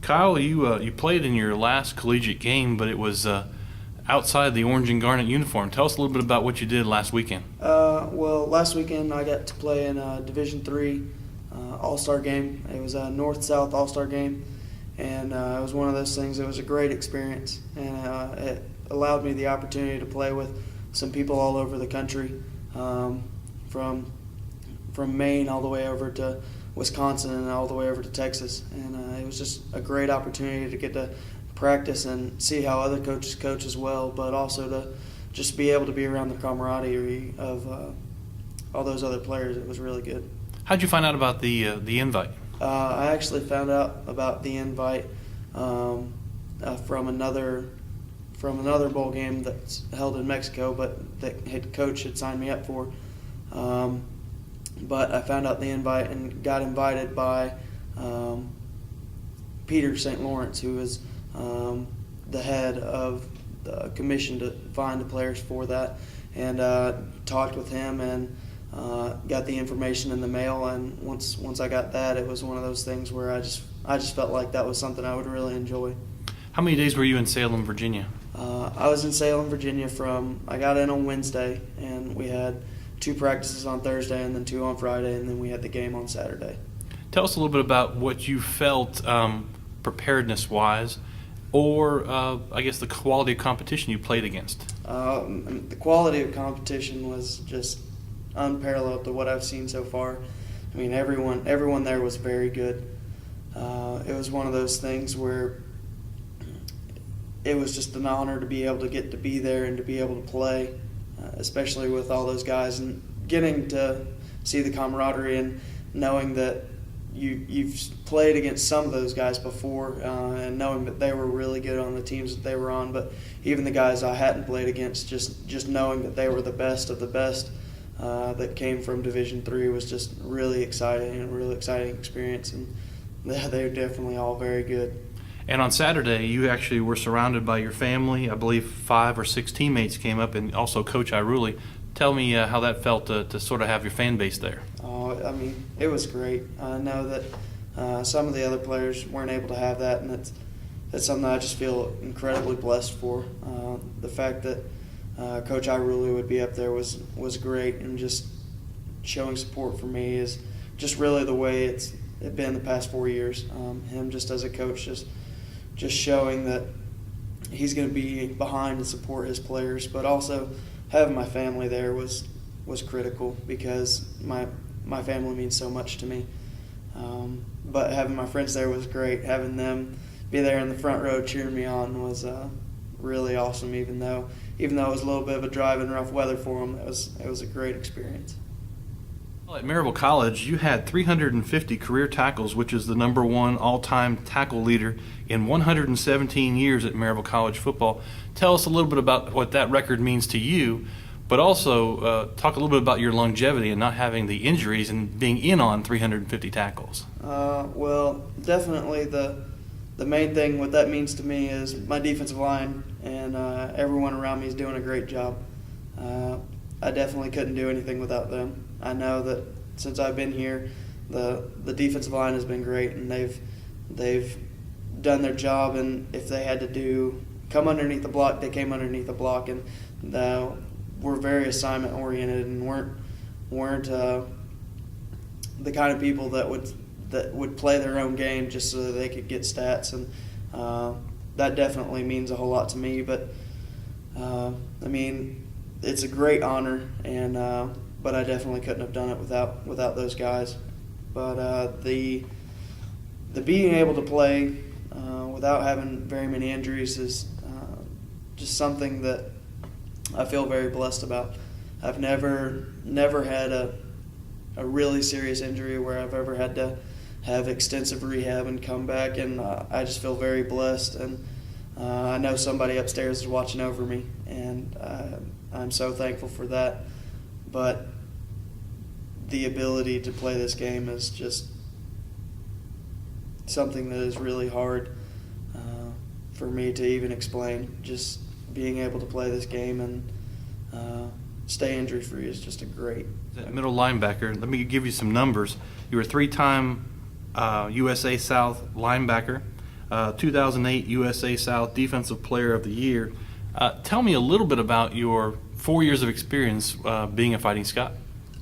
Kyle, you played in your last collegiate game, but it was outside the orange and garnet uniform. Tell us a little bit about what you did last weekend. Well, last weekend I got to play in a Division III All-Star game. It was a North-South All-Star game, and it was one of those things. It was a great experience, and it allowed me the opportunity to play with some people all over the country, from Maine all the way over to Wisconsin and all the way over to Texas. And it was just a great opportunity to get to practice and see how other coaches coach as well, but also to just be able to be around the camaraderie of all those other players. It was really good. How'd you find out about the invite? I actually found out about the invite from another bowl game that's held in Mexico, but the head coach had signed me up for. But I found out the invite and got invited by Peter St. Lawrence, who is the head of the commission to find the players for that, and talked with him and got the information in the mail. And once I got that, it was one of those things where I just felt like that was something I would really enjoy. How many days were you in Salem, Virginia? I was in Salem, Virginia I got in on Wednesday, and we had 2 practices on Thursday and then 2 on Friday, and then we had the game on Saturday. Tell us a little bit about what you felt preparedness-wise, or I guess the quality of competition you played against. The quality of competition was just unparalleled to what I've seen so far. I mean, everyone there was very good. It was one of those things where it was just an honor to be able to get to be there and to be able to play, especially with all those guys, and getting to see the camaraderie and knowing that you've played against some of those guys before, and knowing that they were really good on the teams that they were on. But even the guys I hadn't played against, just knowing that they were the best of the best that came from Division III was just really exciting and a really exciting experience. And they were definitely all very good. And on Saturday, you actually were surrounded by your family. I believe 5 or 6 teammates came up, and also Coach Iruli. Tell me how that felt to sort of have your fan base there. I mean, it was great. I know that some of the other players weren't able to have that, and that's something I just feel incredibly blessed for. The fact that Coach Iruli would be up there was great, and just showing support for me is just really the way it's been the past 4 years. Him just as a coach, just showing that he's going to be behind and support his players, but also having my family there was critical, because my family means so much to me. But having my friends there was great. Having them be there in the front row cheering me on was really awesome. Even though it was a little bit of a drive and rough weather for them, it was a great experience. Well, at Maryville College, you had 350 career tackles, which is the #1 all-time tackle leader in 117 years at Maryville College football. Tell us a little bit about what that record means to you, but also talk a little bit about your longevity and not having the injuries and being in on 350 tackles. Well, definitely the main thing what that means to me is my defensive line, and everyone around me is doing a great job. I definitely couldn't do anything without them. I know that since I've been here, the defensive line has been great, and they've done their job. And if they had to come underneath the block, they came underneath the block, and were very assignment oriented and weren't the kind of people that would play their own game just so that they could get stats. And that definitely means a whole lot to me. But I mean, it's a great honor, and but I definitely couldn't have done it without those guys. But the being able to play without having very many injuries is just something that I feel very blessed about. I've never had a really serious injury where I've ever had to have extensive rehab and come back, and I just feel very blessed. And I know somebody upstairs is watching over me, and I'm so thankful for that. But the ability to play this game is just something that is really hard for me to even explain. Just being able to play this game and stay injury-free is just a great. That middle linebacker, let me give you some numbers. You were a 3-time USA South linebacker. 2008 USA South Defensive Player of the Year. Tell me a little bit about your 4 years of experience being a Fighting Scot.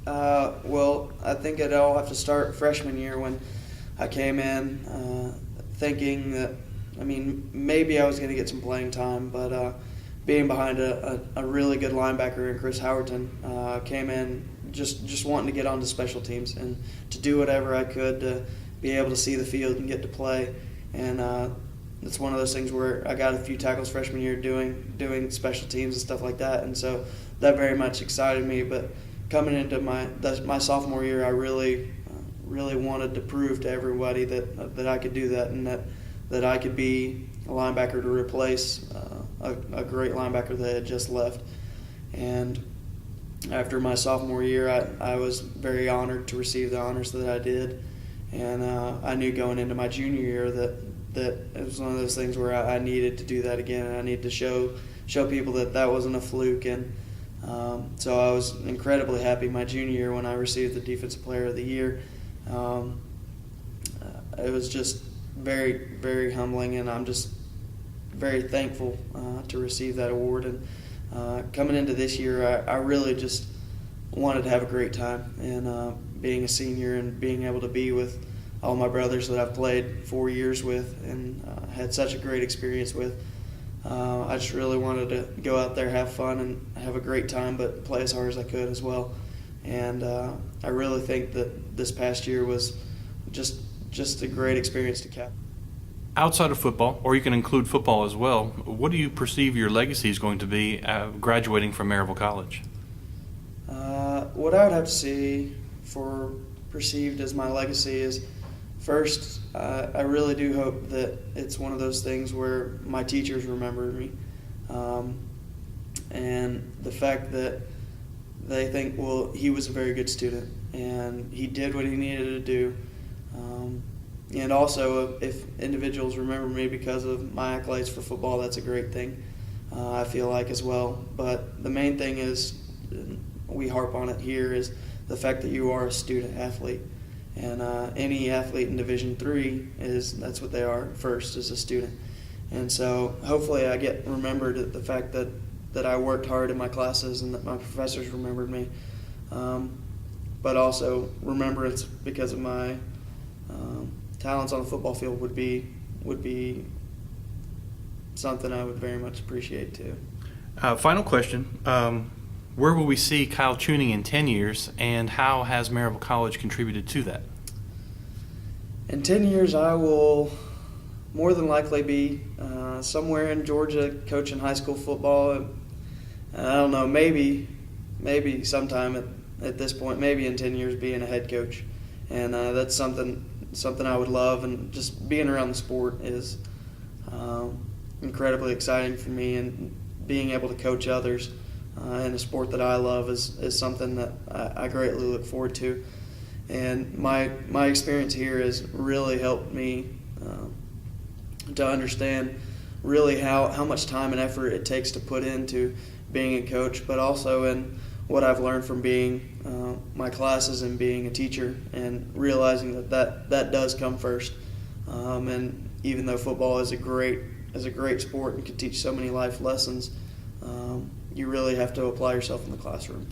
Well, I think I'd all have to start freshman year when I came in thinking that, maybe I was going to get some playing time, but being behind a really good linebacker in Chris Howerton, came in just wanting to get onto special teams and to do whatever I could to be able to see the field and get to play. And it's one of those things where I got a few tackles freshman year doing special teams and stuff like that, and so that very much excited me. But coming into my sophomore year, I really wanted to prove to everybody that I could do that, and that I could be a linebacker to replace a great linebacker that had just left. And after my sophomore year, I was very honored to receive the honors that I did, and I knew going into my junior year that it was one of those things where I needed to do that again, and I needed to show people that wasn't a fluke. And so I was incredibly happy my junior year when I received the Defensive Player of the Year. It was just very, very humbling, and I'm just very thankful to receive that award. And coming into this year, I really just wanted to have a great time. And being a senior and being able to be with all my brothers that I've played 4 years with and had such a great experience with, I just really wanted to go out there, have fun, and have a great time, but play as hard as I could as well. And I really think that this past year was just a great experience to cap. Outside of football, or you can include football as well, what do you perceive your legacy is going to be graduating from Maryville College? What I would have to see for perceived as my legacy is, first, I really do hope that it's one of those things where my teachers remember me, and the fact that they think, well, he was a very good student and he did what he needed to do. And also, if individuals remember me because of my accolades for football, that's a great thing, I feel like, as well. But the main thing is, we harp on it here, is the fact that you are a student athlete. And any athlete in Division III, that's what they are first, is a student. And so hopefully I get remembered at the fact that I worked hard in my classes and that my professors remembered me. But also remembrance because of my talents on the football field would be something I would very much appreciate too. Final question. Where will we see Kyle Chewning in 10 years, and how has Maryville College contributed to that? In 10 years, I will more than likely be somewhere in Georgia coaching high school football. I don't know, maybe sometime at this point, maybe in 10 years, being a head coach. And that's something I would love, and just being around the sport is incredibly exciting for me, and being able to coach others in a sport that I love is something that I greatly look forward to. And my experience here has really helped me to understand really how much time and effort it takes to put into being a coach, but also in what I've learned from being my classes and being a teacher, and realizing that does come first. And even though football is a great sport and can teach so many life lessons, you really have to apply yourself in the classroom.